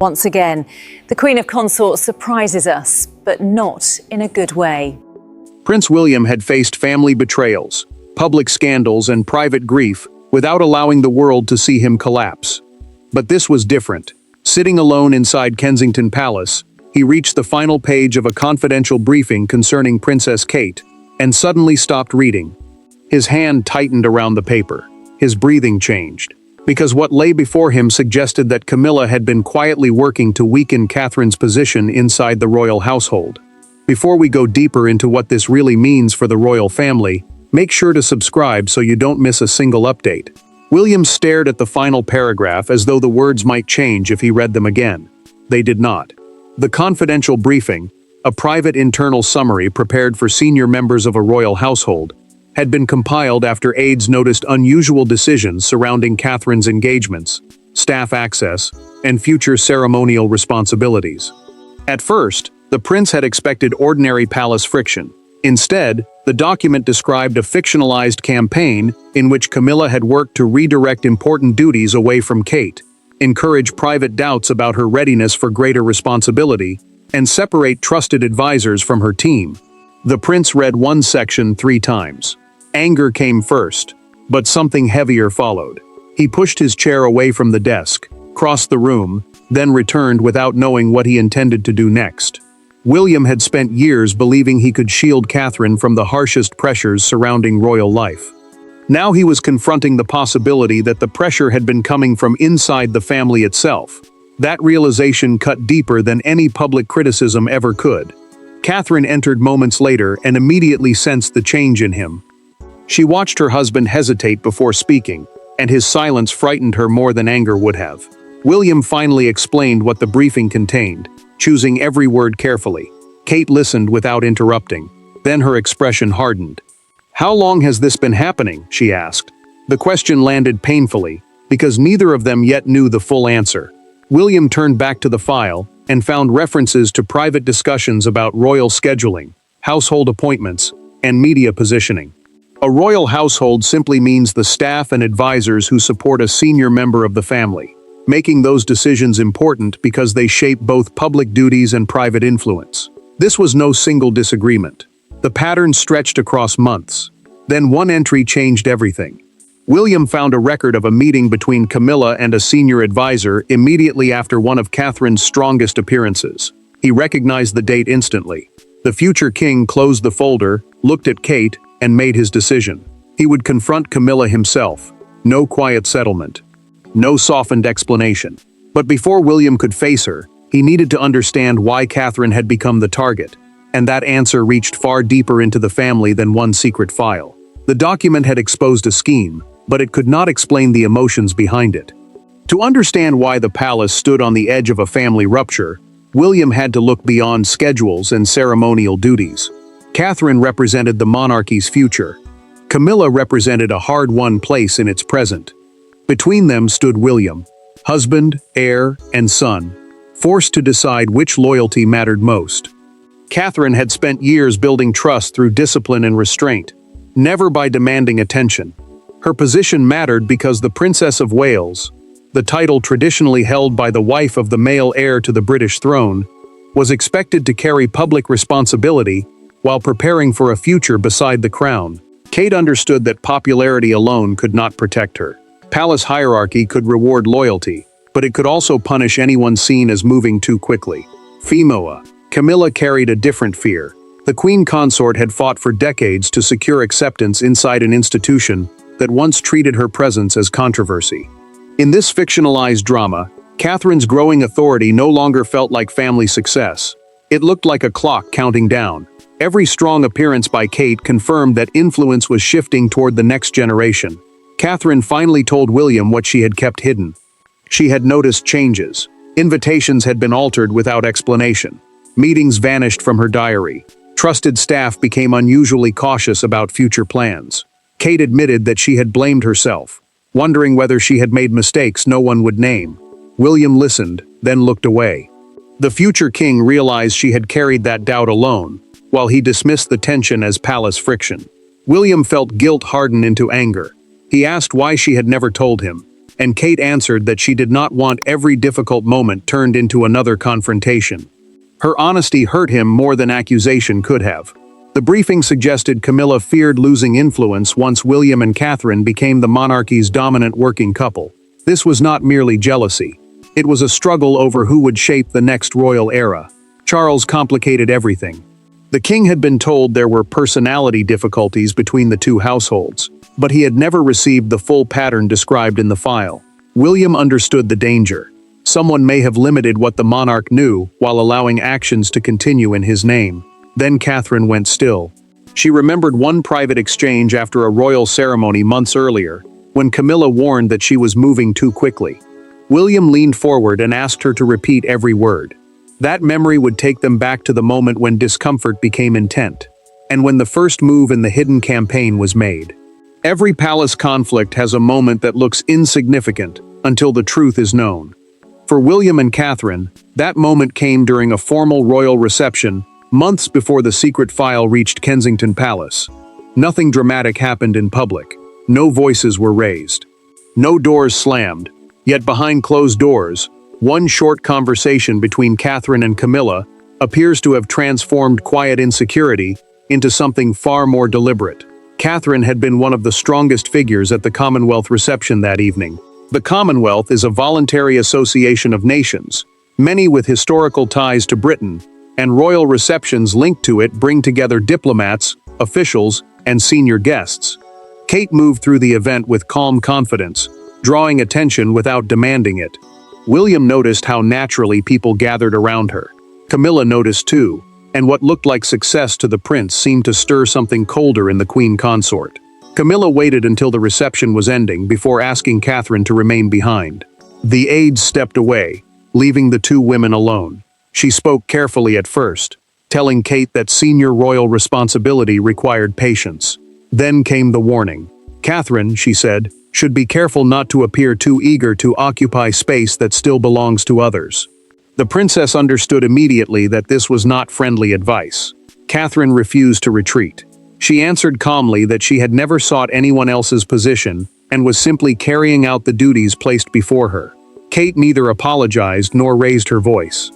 Once again, the Queen of Consorts surprises us, but not in a good way. Prince William had faced family betrayals, public scandals, and private grief without allowing the world to see him collapse. But this was different. Sitting alone inside Kensington Palace, he reached the final page of a confidential briefing concerning Princess Kate, and suddenly stopped reading. His hand tightened around the paper. His breathing changed, because what lay before him suggested that Camilla had been quietly working to weaken Catherine's position inside the royal household. Before we go deeper into what this really means for the royal family, make sure to subscribe so you don't miss a single update. William stared at the final paragraph as though the words might change if he read them again. They did not. The confidential briefing, a private internal summary prepared for senior members of a royal household, had been compiled after aides noticed unusual decisions surrounding Catherine's engagements, staff access, and future ceremonial responsibilities. At first, the prince had expected ordinary palace friction. Instead, the document described a fictionalized campaign in which Camilla had worked to redirect important duties away from Kate, encourage private doubts about her readiness for greater responsibility, and separate trusted advisors from her team. The prince read one section 3 times. Anger came first, but something heavier followed. He pushed his chair away from the desk, crossed the room, then returned without knowing what he intended to do next. William had spent years believing he could shield Catherine from the harshest pressures surrounding royal life. Now he was confronting the possibility that the pressure had been coming from inside the family itself. That realization cut deeper than any public criticism ever could. Catherine entered moments later and immediately sensed the change in him. She watched her husband hesitate before speaking, and his silence frightened her more than anger would have. William finally explained what the briefing contained, choosing every word carefully. Kate listened without interrupting. Then her expression hardened. "How long has this been happening?" she asked. The question landed painfully, because neither of them yet knew the full answer. William turned back to the file and found references to private discussions about royal scheduling, household appointments, and media positioning. A royal household simply means the staff and advisors who support a senior member of the family, making those decisions important because they shape both public duties and private influence. This was no single disagreement. The pattern stretched across months. Then one entry changed everything. William found a record of a meeting between Camilla and a senior advisor immediately after one of Catherine's strongest appearances. He recognized the date instantly. The future king closed the folder, looked at Kate, and made his decision. He would confront Camilla himself. No quiet settlement. No softened explanation. But before William could face her, he needed to understand why Catherine had become the target. And that answer reached far deeper into the family than one secret file. The document had exposed a scheme, but it could not explain the emotions behind it. To understand why the palace stood on the edge of a family rupture, William had to look beyond schedules and ceremonial duties. Catherine represented the monarchy's future. Camilla represented a hard-won place in its present. Between them stood William, husband, heir, and son, forced to decide which loyalty mattered most. Catherine had spent years building trust through discipline and restraint, never by demanding attention. Her position mattered because the Princess of Wales, the title traditionally held by the wife of the male heir to the British throne, was expected to carry public responsibility while preparing for a future beside the crown. Kate understood that popularity alone could not protect her. Palace hierarchy could reward loyalty, but it could also punish anyone seen as moving too quickly. Femoa. Camilla carried a different fear. The queen consort had fought for decades to secure acceptance inside an institution that once treated her presence as controversy. In this fictionalized drama, Catherine's growing authority no longer felt like family success. It looked like a clock counting down. Every strong appearance by Kate confirmed that influence was shifting toward the next generation. Catherine finally told William what she had kept hidden. She had noticed changes. Invitations had been altered without explanation. Meetings vanished from her diary. Trusted staff became unusually cautious about future plans. Kate admitted that she had blamed herself, wondering whether she had made mistakes no one would name. William listened, then looked away. The future king realized she had carried that doubt alone, while he dismissed the tension as palace friction. William felt guilt harden into anger. He asked why she had never told him. and Kate answered that she did not want every difficult moment turned into another confrontation. Her honesty hurt him more than accusation could have. The briefing suggested Camilla feared losing influence once William and Catherine became the monarchy's dominant working couple. This was not merely jealousy. It was a struggle over who would shape the next royal era. Charles complicated everything. The king had been told there were personality difficulties between the two households, but he had never received the full pattern described in the file. William understood the danger. Someone may have limited what the monarch knew while allowing actions to continue in his name. Then Catherine went still. She remembered one private exchange after a royal ceremony months earlier, when Camilla warned that she was moving too quickly. William leaned forward and asked her to repeat every word. That memory would take them back to the moment when discomfort became intent, and when the first move in the hidden campaign was made. Every palace conflict has a moment that looks insignificant until the truth is known. For William and Catherine, that moment came during a formal royal reception, months before the secret file reached Kensington Palace. Nothing dramatic happened in public. No voices were raised. No doors slammed. Yet behind closed doors, one short conversation between Catherine and Camilla appears to have transformed quiet insecurity into something far more deliberate. Catherine had been one of the strongest figures at the Commonwealth reception that evening. The Commonwealth is a voluntary association of nations, many with historical ties to Britain, and royal receptions linked to it bring together diplomats, officials, and senior guests. Kate moved through the event with calm confidence, drawing attention without demanding it. William noticed how naturally people gathered around her. Camilla noticed too, and what looked like success to the prince seemed to stir something colder in the queen consort. Camilla waited until the reception was ending before asking Catherine to remain behind. The aides stepped away, leaving the two women alone. She spoke carefully at first, telling Kate that senior royal responsibility required patience. Then came the warning. Catherine, she said, should be careful not to appear too eager to occupy space that still belongs to others. The princess understood immediately that this was not friendly advice. Catherine refused to retreat. She answered calmly that she had never sought anyone else's position and was simply carrying out the duties placed before her. Kate neither apologized nor raised her voice.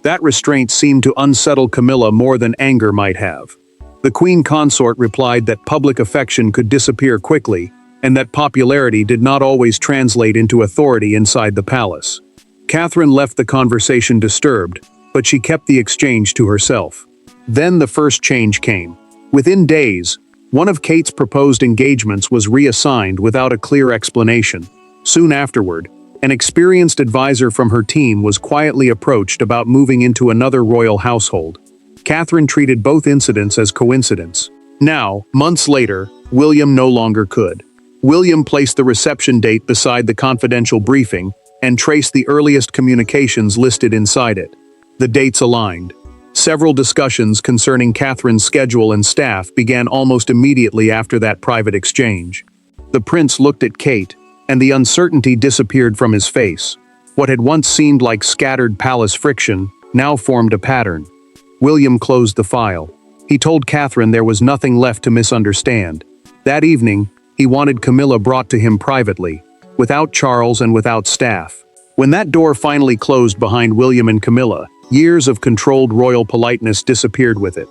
That restraint seemed to unsettle Camilla more than anger might have. The queen consort replied that public affection could disappear quickly, and that popularity did not always translate into authority inside the palace. Catherine left the conversation disturbed, but she kept the exchange to herself. Then the first change came. Within days, one of Kate's proposed engagements was reassigned without a clear explanation. Soon afterward, an experienced advisor from her team was quietly approached about moving into another royal household. Catherine treated both incidents as coincidence. Now, months later, William no longer could. William placed the reception date beside the confidential briefing and traced the earliest communications listed inside it. The dates aligned. Several discussions concerning Catherine's schedule and staff began almost immediately after that private exchange. The prince looked at Kate, and the uncertainty disappeared from his face. What had once seemed like scattered palace friction now formed a pattern. William closed the file. He told Catherine there was nothing left to misunderstand. That evening, he wanted Camilla brought to him privately, without Charles and without staff. When that door finally closed behind William and Camilla, years of controlled royal politeness disappeared with it.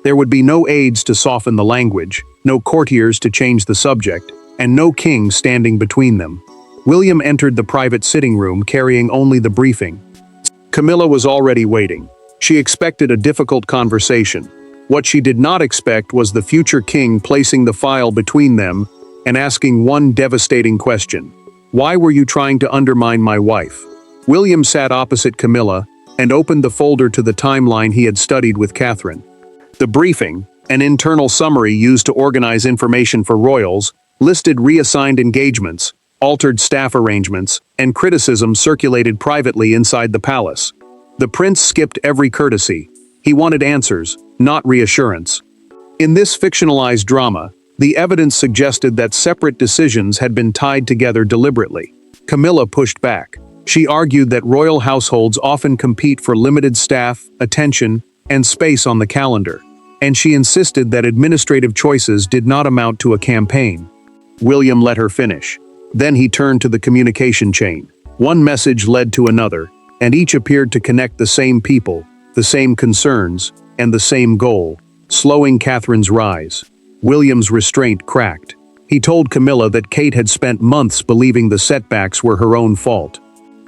There would be no aides to soften the language, no courtiers to change the subject, and no king standing between them. William entered the private sitting room carrying only the briefing. Camilla was already waiting. She expected a difficult conversation. What she did not expect was the future king placing the file between them and asking one devastating question. Why were you trying to undermine my wife? William sat opposite Camilla and opened the folder to the timeline he had studied with Catherine. The briefing, an internal summary used to organize information for royals, listed reassigned engagements, altered staff arrangements, and criticism circulated privately inside the palace. The prince skipped every courtesy. He wanted answers, not reassurance. In this fictionalized drama, the evidence suggested that separate decisions had been tied together deliberately. Camilla pushed back. She argued that royal households often compete for limited staff, attention, and space on the calendar, and she insisted that administrative choices did not amount to a campaign. William let her finish. Then he turned to the communication chain. One message led to another, and each appeared to connect the same people, the same concerns, and the same goal: slowing Catherine's rise. William's restraint cracked. He told Camilla that Kate had spent months believing the setbacks were her own fault.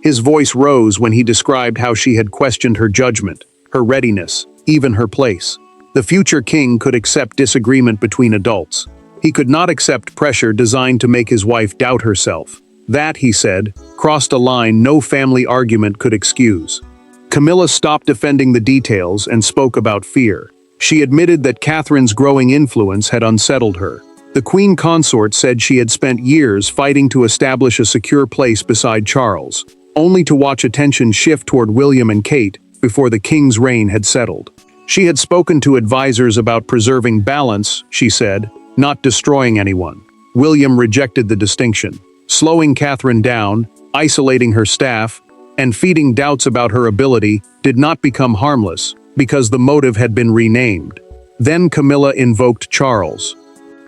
His voice rose when he described how she had questioned her judgment, her readiness, even her place. The future king could accept disagreement between adults. He could not accept pressure designed to make his wife doubt herself. That, he said, crossed a line no family argument could excuse. Camilla stopped defending the details and spoke about fear. She admitted that Catherine's growing influence had unsettled her. The queen consort said she had spent years fighting to establish a secure place beside Charles, only to watch attention shift toward William and Kate before the king's reign had settled. She had spoken to advisors about preserving balance, she said, not destroying anyone. William rejected the distinction. Slowing Catherine down, isolating her staff, and feeding doubts about her ability did not become harmless, because the motive had been renamed. Then Camilla invoked Charles.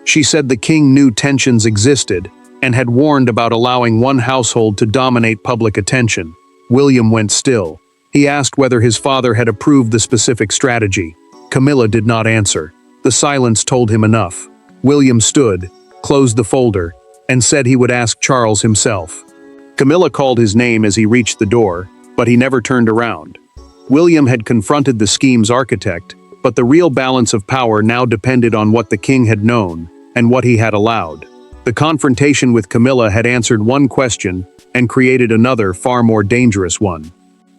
She said the king knew tensions existed and had warned about allowing one household to dominate public attention. William went still. He asked whether his father had approved the specific strategy. Camilla did not answer. The silence told him enough. William stood, closed the folder, and said he would ask Charles himself. Camilla called his name as he reached the door, but he never turned around. William had confronted the scheme's architect, but the real balance of power now depended on what the king had known and what he had allowed. The confrontation with Camilla had answered one question and created another, far more dangerous one.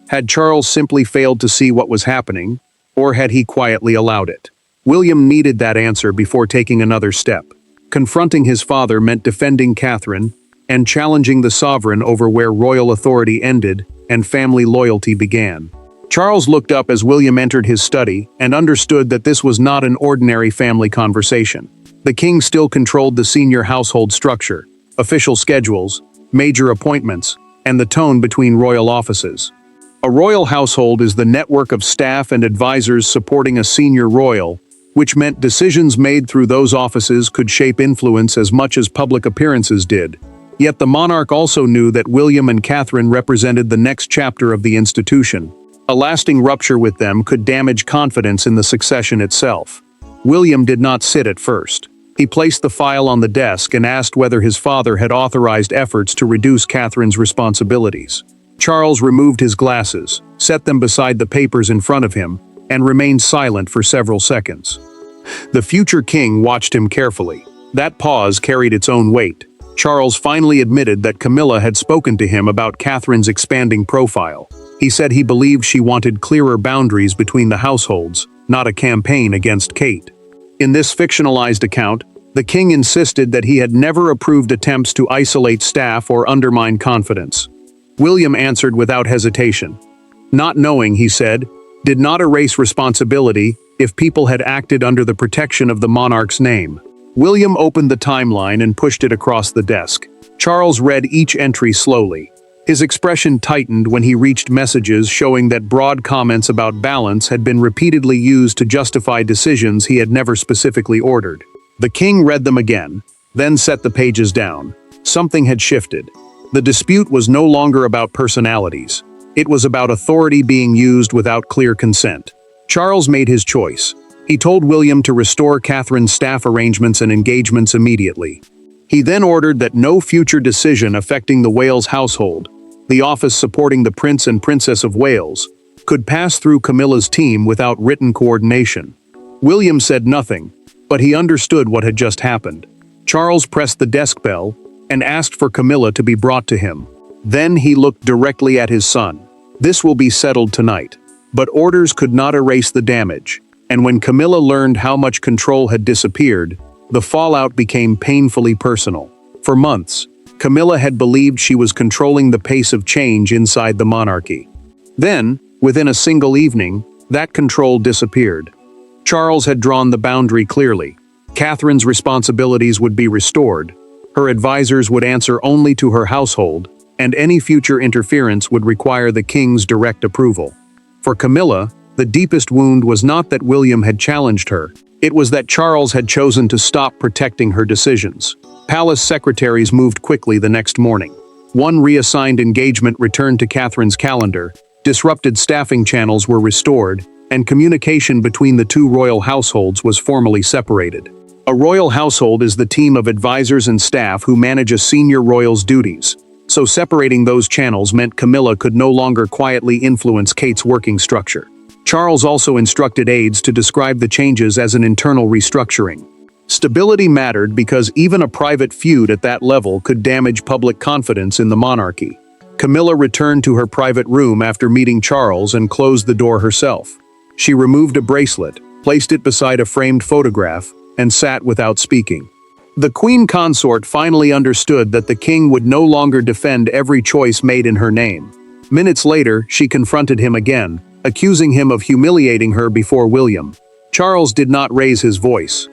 Had Charles simply failed to see what was happening, or had he quietly allowed it? William needed that answer before taking another step. Confronting his father meant defending Catherine and challenging the sovereign over where royal authority ended and family loyalty began. Charles looked up as William entered his study and understood that this was not an ordinary family conversation. The king still controlled the senior household structure, official schedules, major appointments, and the tone between royal offices. A royal household is the network of staff and advisors supporting a senior royal, which meant decisions made through those offices could shape influence as much as public appearances did. Yet the monarch also knew that William and Catherine represented the next chapter of the institution. A lasting rupture with them could damage confidence in the succession itself. William did not sit at first. He placed the file on the desk and asked whether his father had authorized efforts to reduce Catherine's responsibilities. Charles removed his glasses, set them beside the papers in front of him, and remained silent for several seconds. The future king watched him carefully. That pause carried its own weight. Charles finally admitted that Camilla had spoken to him about Catherine's expanding profile. He said he believed she wanted clearer boundaries between the households, not a campaign against Kate. In this fictionalized account, the king insisted that he had never approved attempts to isolate staff or undermine confidence. William answered without hesitation. Not knowing, he said, did not erase responsibility if people had acted under the protection of the monarch's name. William opened the timeline and pushed it across the desk. Charles read each entry slowly. His expression tightened when he reached messages showing that broad comments about balance had been repeatedly used to justify decisions he had never specifically ordered. The king read them again, then set the pages down. Something had shifted. The dispute was no longer about personalities. It was about authority being used without clear consent. Charles made his choice. He told William to restore Catherine's staff arrangements and engagements immediately. He then ordered that no future decision affecting the Wales household, the office supporting the Prince and Princess of Wales, could pass through Camilla's team without written coordination. William said nothing, but he understood what had just happened. Charles pressed the desk bell and asked for Camilla to be brought to him. Then he looked directly at his son. This will be settled tonight. But orders could not erase the damage, and when Camilla learned how much control had disappeared, the fallout became painfully personal. For months, Camilla had believed she was controlling the pace of change inside the monarchy. Then, within a single evening, that control disappeared. Charles had drawn the boundary clearly. Catherine's responsibilities would be restored. Her advisors would answer only to her household, and any future interference would require the king's direct approval. For Camilla, the deepest wound was not that William had challenged her, it was that Charles had chosen to stop protecting her decisions. Palace secretaries moved quickly the next morning. One reassigned engagement returned to Catherine's calendar, disrupted staffing channels were restored, and communication between the two royal households was formally separated. A royal household is the team of advisors and staff who manage a senior royal's duties. So separating those channels meant Camilla could no longer quietly influence Kate's working structure. Charles also instructed aides to describe the changes as an internal restructuring. Stability mattered because even a private feud at that level could damage public confidence in the monarchy. Camilla returned to her private room after meeting Charles and closed the door herself. She removed a bracelet, placed it beside a framed photograph, and sat without speaking. The queen consort finally understood that the king would no longer defend every choice made in her name. Minutes later, she confronted him again, accusing him of humiliating her before William. Charles did not raise his voice.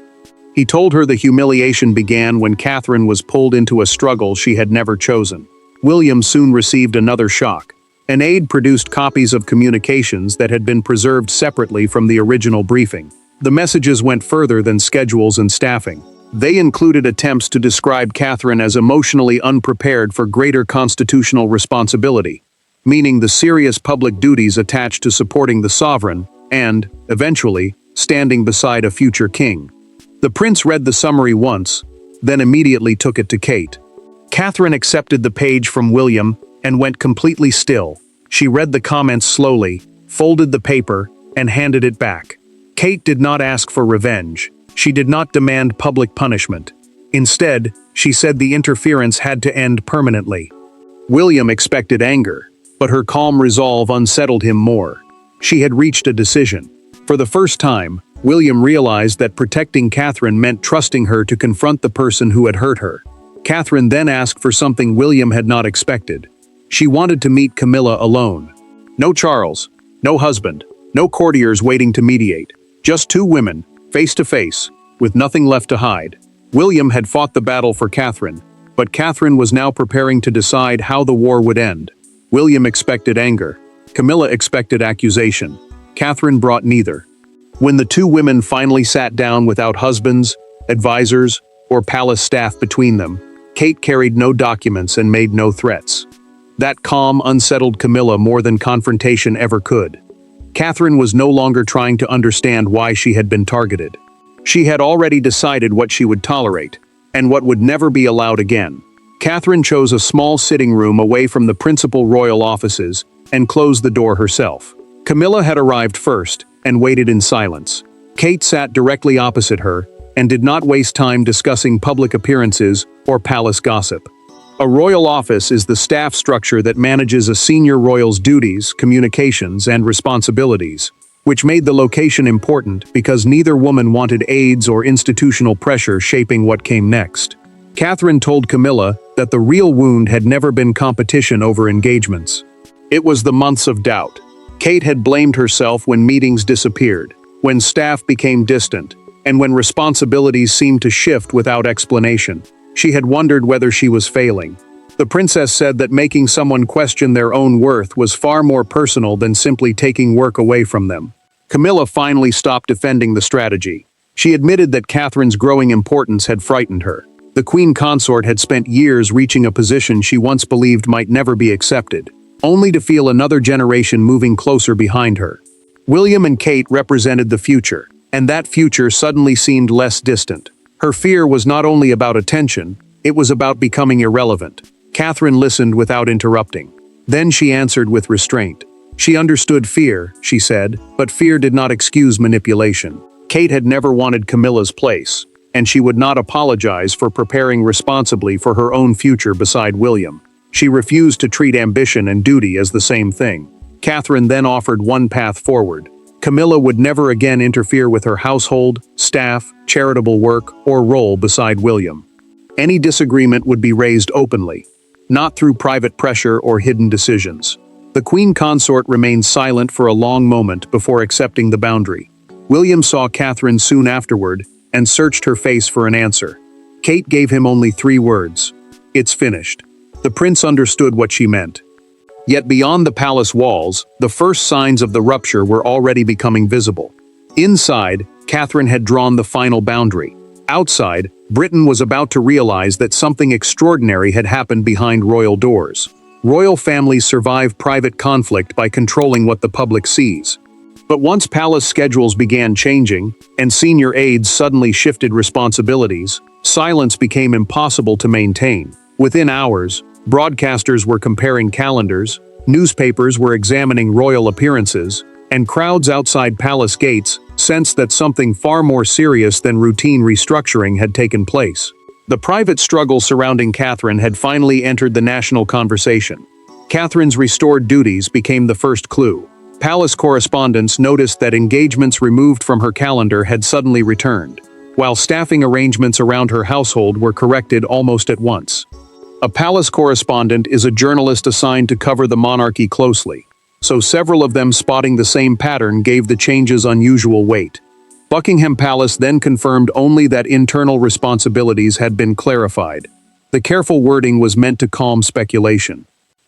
He told her the humiliation began when Catherine was pulled into a struggle she had never chosen. William soon received another shock. An aide produced copies of communications that had been preserved separately from the original briefing. The messages went further than schedules and staffing. They included attempts to describe Catherine as emotionally unprepared for greater constitutional responsibility, meaning the serious public duties attached to supporting the sovereign and, eventually, standing beside a future king. The prince read the summary once, then immediately took it to Kate. Catherine accepted the page from William and went completely still. She read the comments slowly, folded the paper, and handed it back. Kate did not ask for revenge. She did not demand public punishment. Instead, she said the interference had to end permanently. William expected anger, but her calm resolve unsettled him more. She had reached a decision. For the first time, William realized that protecting Catherine meant trusting her to confront the person who had hurt her. Catherine then asked for something William had not expected. She wanted to meet Camilla alone. No Charles, no husband, no courtiers waiting to mediate. Just two women, face to face, with nothing left to hide. William had fought the battle for Catherine, but Catherine was now preparing to decide how the war would end. William expected anger. Camilla expected accusation. Catherine brought neither. When the two women finally sat down without husbands, advisors, or palace staff between them, Kate carried no documents and made no threats. That calm unsettled Camilla more than confrontation ever could. Catherine was no longer trying to understand why she had been targeted. She had already decided what she would tolerate, and what would never be allowed again. Catherine chose a small sitting room away from the principal royal offices and closed the door herself. Camilla had arrived first and waited in silence. Kate sat directly opposite her and did not waste time discussing public appearances or palace gossip. A royal office is the staff structure that manages a senior royal's duties, communications, and responsibilities, which made the location important because neither woman wanted aides or institutional pressure shaping what came next. Catherine told Camilla that the real wound had never been competition over engagements. It was the months of doubt. Kate had blamed herself when meetings disappeared, when staff became distant, and when responsibilities seemed to shift without explanation. She had wondered whether she was failing. The princess said that making someone question their own worth was far more personal than simply taking work away from them. Camilla finally stopped defending the strategy. She admitted that Catherine's growing importance had frightened her. The queen consort had spent years reaching a position she once believed might never be accepted, only to feel another generation moving closer behind her. William and Kate represented the future, and that future suddenly seemed less distant. Her fear was not only about attention, it was about becoming irrelevant. Catherine listened without interrupting. Then she answered with restraint. She understood fear, she said, but fear did not excuse manipulation. Kate had never wanted Camilla's place, and she would not apologize for preparing responsibly for her own future beside William. She refused to treat ambition and duty as the same thing. Catherine then offered one path forward. Camilla would never again interfere with her household, staff, charitable work, or role beside William. Any disagreement would be raised openly, not through private pressure or hidden decisions. The queen consort remained silent for a long moment before accepting the boundary. William saw Catherine soon afterward and searched her face for an answer. Kate gave him only 3 words. "It's finished." The prince understood what she meant. Yet beyond the palace walls, the first signs of the rupture were already becoming visible. Inside, Catherine had drawn the final boundary. Outside, Britain was about to realize that something extraordinary had happened behind royal doors. Royal families survive private conflict by controlling what the public sees. But once palace schedules began changing, and senior aides suddenly shifted responsibilities, silence became impossible to maintain. Within hours, broadcasters were comparing calendars, newspapers were examining royal appearances, and crowds outside palace gates sensed that something far more serious than routine restructuring had taken place. The private struggle surrounding Catherine had finally entered the national conversation. Catherine's restored duties became the first clue. Palace correspondents noticed that engagements removed from her calendar had suddenly returned, while staffing arrangements around her household were corrected almost at once. A palace correspondent is a journalist assigned to cover the monarchy closely, so several of them spotting the same pattern gave the changes unusual weight. Buckingham Palace then confirmed only that internal responsibilities had been clarified. The careful wording was meant to calm speculation.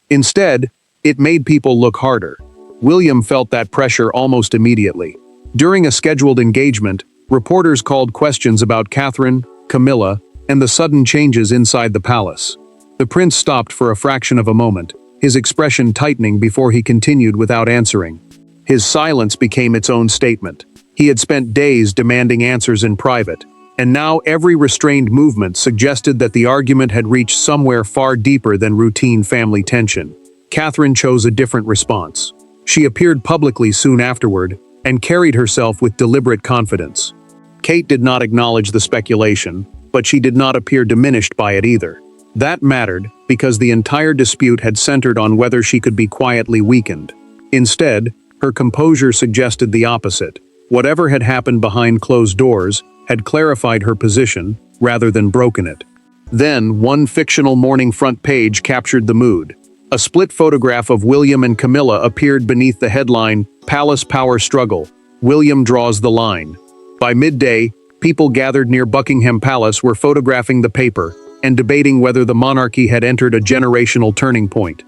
Instead, it made people look harder. William felt that pressure almost immediately. During a scheduled engagement, reporters called questions about Catherine, Camilla, and the sudden changes inside the palace. The prince stopped for a fraction of a moment, his expression tightening before he continued without answering. His silence became its own statement. He had spent days demanding answers in private, and now every restrained movement suggested that the argument had reached somewhere far deeper than routine family tension. Catherine chose a different response. She appeared publicly soon afterward, and carried herself with deliberate confidence. Kate did not acknowledge the speculation, but she did not appear diminished by it either. That mattered, because the entire dispute had centered on whether she could be quietly weakened. Instead, her composure suggested the opposite. Whatever had happened behind closed doors had clarified her position, rather than broken it. Then, one fictional morning front page captured the mood. A split photograph of William and Camilla appeared beneath the headline, "Palace Power Struggle. William Draws the Line." By midday, people gathered near Buckingham Palace were photographing the paper and debating whether the monarchy had entered a generational turning point.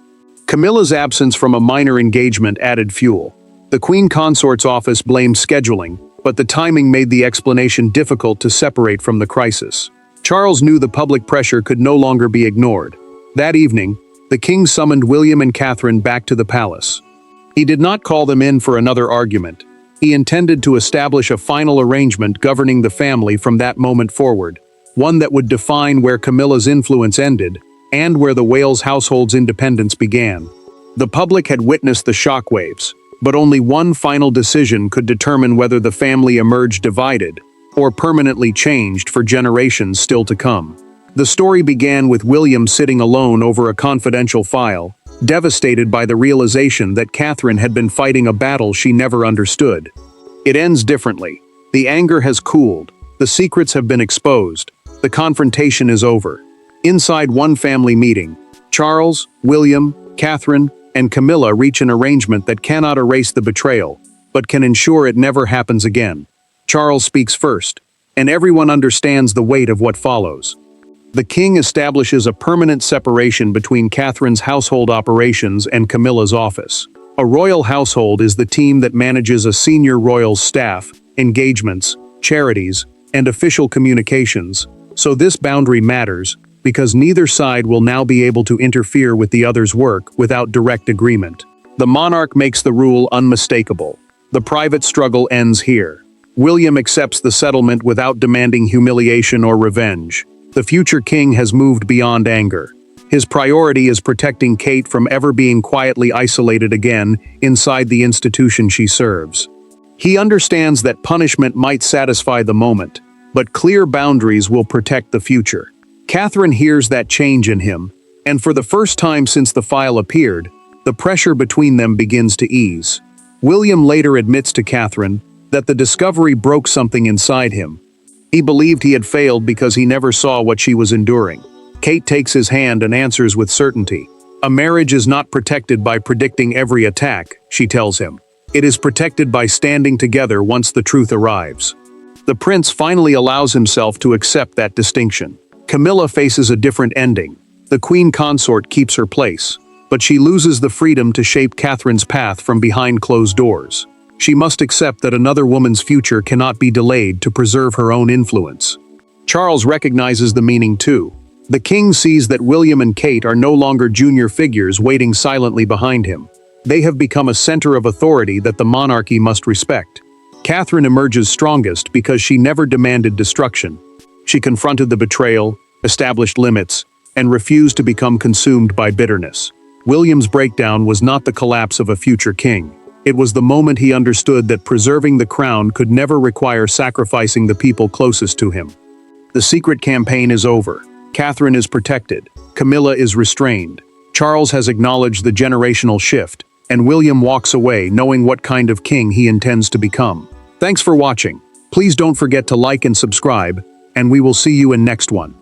Camilla's absence from a minor engagement added fuel. The Queen Consort's office blamed scheduling, but the timing made the explanation difficult to separate from the crisis. Charles knew the public pressure could no longer be ignored. That evening, the king summoned William and Catherine back to the palace. He did not call them in for another argument. He intended to establish a final arrangement governing the family from that moment forward, one that would define where Camilla's influence ended and where the Wales household's independence began. The public had witnessed the shockwaves, but only one final decision could determine whether the family emerged divided or permanently changed for generations still to come. The story began with William sitting alone over a confidential file, devastated by the realization that Catherine had been fighting a battle she never understood. It ends differently. The anger has cooled, the secrets have been exposed, the confrontation is over. Inside one family meeting, Charles, William, Catherine, and Camilla reach an arrangement that cannot erase the betrayal, but can ensure it never happens again. Charles speaks first, and everyone understands the weight of what follows. The king establishes a permanent separation between Catherine's household operations and Camilla's office. A royal household is the team that manages a senior royal's staff, engagements, charities, and official communications, so this boundary matters because neither side will now be able to interfere with the other's work without direct agreement. The monarch makes the rule unmistakable. The private struggle ends here. William accepts the settlement without demanding humiliation or revenge. The future king has moved beyond anger. His priority is protecting Kate from ever being quietly isolated again inside the institution she serves. He understands that punishment might satisfy the moment, but clear boundaries will protect the future. Catherine hears that change in him, and for the first time since the file appeared, the pressure between them begins to ease. William later admits to Catherine that the discovery broke something inside him. He believed he had failed because he never saw what she was enduring. Kate takes his hand and answers with certainty. A marriage is not protected by predicting every attack, she tells him. It is protected by standing together once the truth arrives. The prince finally allows himself to accept that distinction. Camilla faces a different ending. The queen consort keeps her place, but she loses the freedom to shape Catherine's path from behind closed doors. She must accept that another woman's future cannot be delayed to preserve her own influence. Charles recognizes the meaning too. The king sees that William and Kate are no longer junior figures waiting silently behind him. They have become a center of authority that the monarchy must respect. Catherine emerges strongest because she never demanded destruction. She confronted the betrayal, established limits, and refused to become consumed by bitterness. William's breakdown was not the collapse of a future king. It was the moment he understood that preserving the crown could never require sacrificing the people closest to him. The secret campaign is over. Catherine is protected. Camilla is restrained. Charles has acknowledged the generational shift, and William walks away knowing what kind of king he intends to become. Thanks for watching. Please don't forget to like and subscribe, and we will see you in next one.